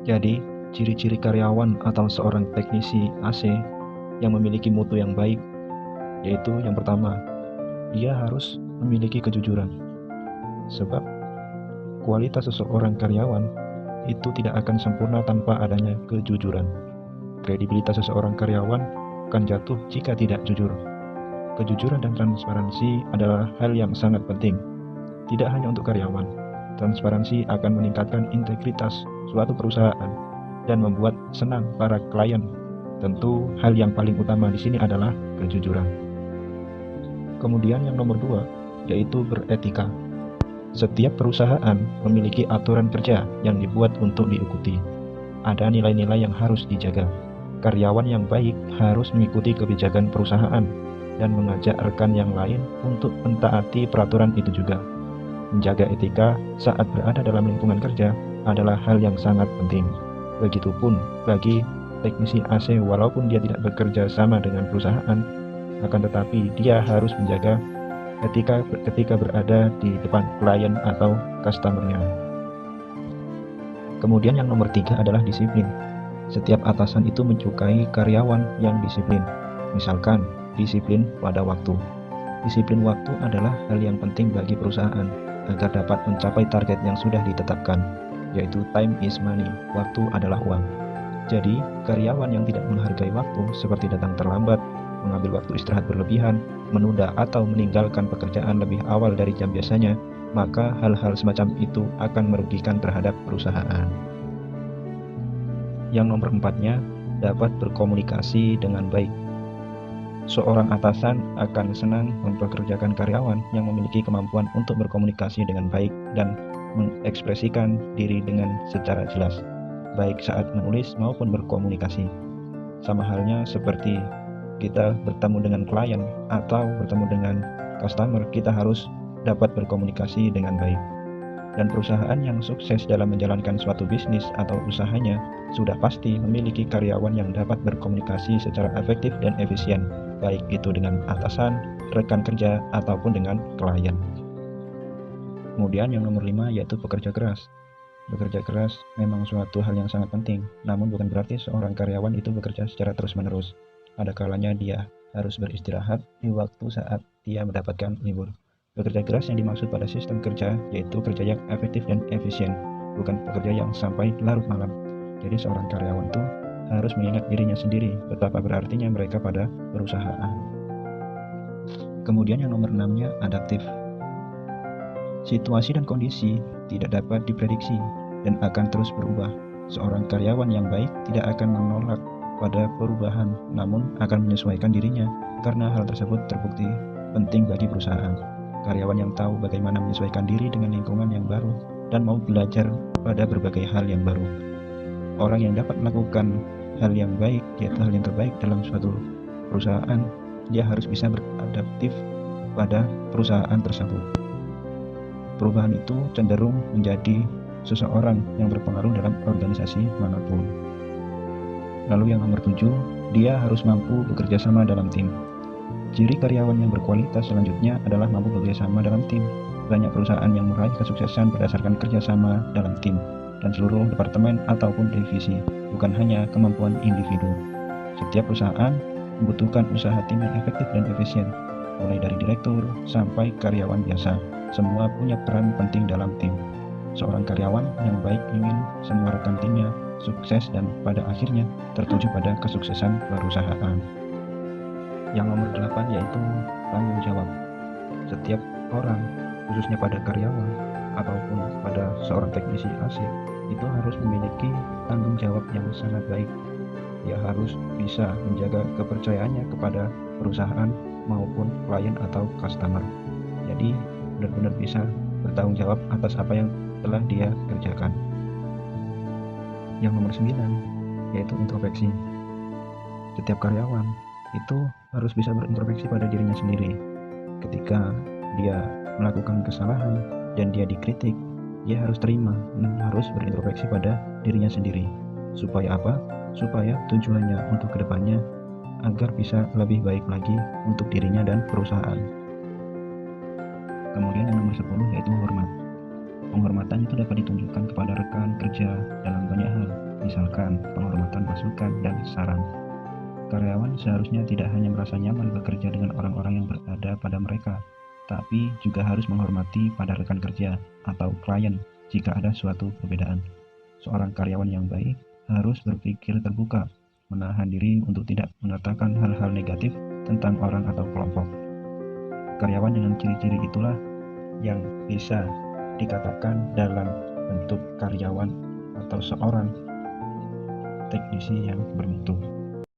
Jadi, ciri-ciri karyawan atau seorang teknisi AC yang memiliki mutu yang baik, yaitu yang pertama, dia harus memiliki kejujuran. Sebab kualitas seseorang karyawan itu tidak akan sempurna tanpa adanya kejujuran. Kredibilitas seseorang karyawan akan jatuh jika tidak jujur. Kejujuran dan transparansi adalah hal yang sangat penting, tidak hanya untuk karyawan. Transparansi akan meningkatkan integritas suatu perusahaan dan membuat senang para klien. Tentu hal yang paling utama di sini adalah kejujuran. Kemudian yang nomor 2, yaitu beretika. Setiap perusahaan memiliki aturan kerja yang dibuat untuk diikuti. Ada nilai-nilai yang harus dijaga. Karyawan yang baik harus mengikuti kebijakan perusahaan dan mengajak rekan yang lain untuk mentaati peraturan itu juga. Menjaga etika saat berada dalam lingkungan kerja adalah hal yang sangat penting. Begitupun bagi teknisi AC, walaupun dia tidak bekerja sama dengan perusahaan, akan tetapi dia harus menjaga etika ketika berada di depan klien atau customer-nya. Kemudian yang nomor 3 adalah disiplin. Setiap atasan itu menyukai karyawan yang disiplin. Misalkan, disiplin pada waktu. Disiplin waktu adalah hal yang penting bagi perusahaan agar dapat mencapai target yang sudah ditetapkan, yaitu time is money, waktu adalah uang. Jadi, karyawan yang tidak menghargai waktu seperti datang terlambat, mengambil waktu istirahat berlebihan, menunda atau meninggalkan pekerjaan lebih awal dari jam biasanya, maka hal-hal semacam itu akan merugikan terhadap perusahaan. Yang nomor 4-nya, dapat berkomunikasi dengan baik. Seorang atasan akan senang mempekerjakan karyawan yang memiliki kemampuan untuk berkomunikasi dengan baik dan mengekspresikan diri dengan secara jelas, baik saat menulis maupun berkomunikasi. Sama halnya seperti kita bertemu dengan klien atau bertemu dengan customer, kita harus dapat berkomunikasi dengan baik. Dan perusahaan yang sukses dalam menjalankan suatu bisnis atau usahanya sudah pasti memiliki karyawan yang dapat berkomunikasi secara efektif dan efisien, baik itu dengan atasan, rekan kerja, ataupun dengan klien. Kemudian yang nomor 5 yaitu bekerja keras. Bekerja keras memang suatu hal yang sangat penting, namun bukan berarti seorang karyawan itu bekerja secara terus-menerus. Ada kalanya dia harus beristirahat di waktu saat dia mendapatkan libur. Bekerja keras yang dimaksud pada sistem kerja yaitu kerja yang efektif dan efisien, bukan bekerja yang sampai larut malam. Jadi seorang karyawan itu harus mengingat dirinya sendiri betapa berartinya mereka pada perusahaan. Kemudian yang nomor 6-nya adaptif. Situasi dan kondisi tidak dapat diprediksi dan akan terus berubah. Seorang karyawan yang baik tidak akan menolak pada perubahan, namun akan menyesuaikan dirinya karena hal tersebut terbukti penting bagi perusahaan. Karyawan yang tahu bagaimana menyesuaikan diri dengan lingkungan yang baru dan mau belajar pada berbagai hal yang baru. Orang yang dapat melakukan hal yang baik, yaitu hal yang terbaik dalam suatu perusahaan, dia harus bisa beradaptif pada perusahaan tersebut. Perubahan itu cenderung menjadi seseorang yang berpengaruh dalam organisasi manapun. Lalu yang nomor 7, dia harus mampu bekerja sama dalam tim. Ciri karyawan yang berkualitas selanjutnya adalah mampu bekerja sama dalam tim. Banyak perusahaan yang meraih kesuksesan berdasarkan kerjasama dalam tim dan seluruh departemen ataupun divisi, bukan hanya kemampuan individu. Setiap perusahaan membutuhkan usaha tim yang efektif dan efisien, mulai dari direktur sampai karyawan biasa. Semua punya peran penting dalam tim. Seorang karyawan yang baik ingin semua rekan timnya sukses dan pada akhirnya tertuju pada kesuksesan perusahaan. Yang nomor 8 yaitu tanggung jawab. Setiap orang, khususnya pada karyawan ataupun pada seorang teknisi AC, itu harus memiliki tanggung jawab yang sangat baik. Dia harus bisa menjaga kepercayaannya kepada perusahaan maupun klien atau customer. Jadi benar-benar bisa bertanggung jawab atas apa yang telah dia kerjakan. Yang nomor 9 yaitu introspeksi. Setiap karyawan itu harus bisa berintrospeksi pada dirinya sendiri. Ketika dia melakukan kesalahan dan dia dikritik, dia harus terima dan harus berintrospeksi pada dirinya sendiri. Supaya apa? Supaya tujuannya untuk kedepannya agar bisa lebih baik lagi untuk dirinya dan perusahaan. Kemudian yang nomor 10 yaitu hormat. Penghormatan Penghormatan itu dapat ditunjukkan kepada rekan kerja dalam banyak hal, misalkan penghormatan masukan dan saran. Karyawan seharusnya tidak hanya merasa nyaman bekerja dengan orang-orang yang berada pada mereka, tapi juga harus menghormati pada rekan kerja atau klien jika ada suatu perbedaan. Seorang karyawan yang baik harus berpikir terbuka, menahan diri untuk tidak mengatakan hal-hal negatif tentang orang atau kelompok. Karyawan dengan ciri-ciri itulah yang bisa dikatakan dalam bentuk karyawan atau seorang teknisi yang bermutu.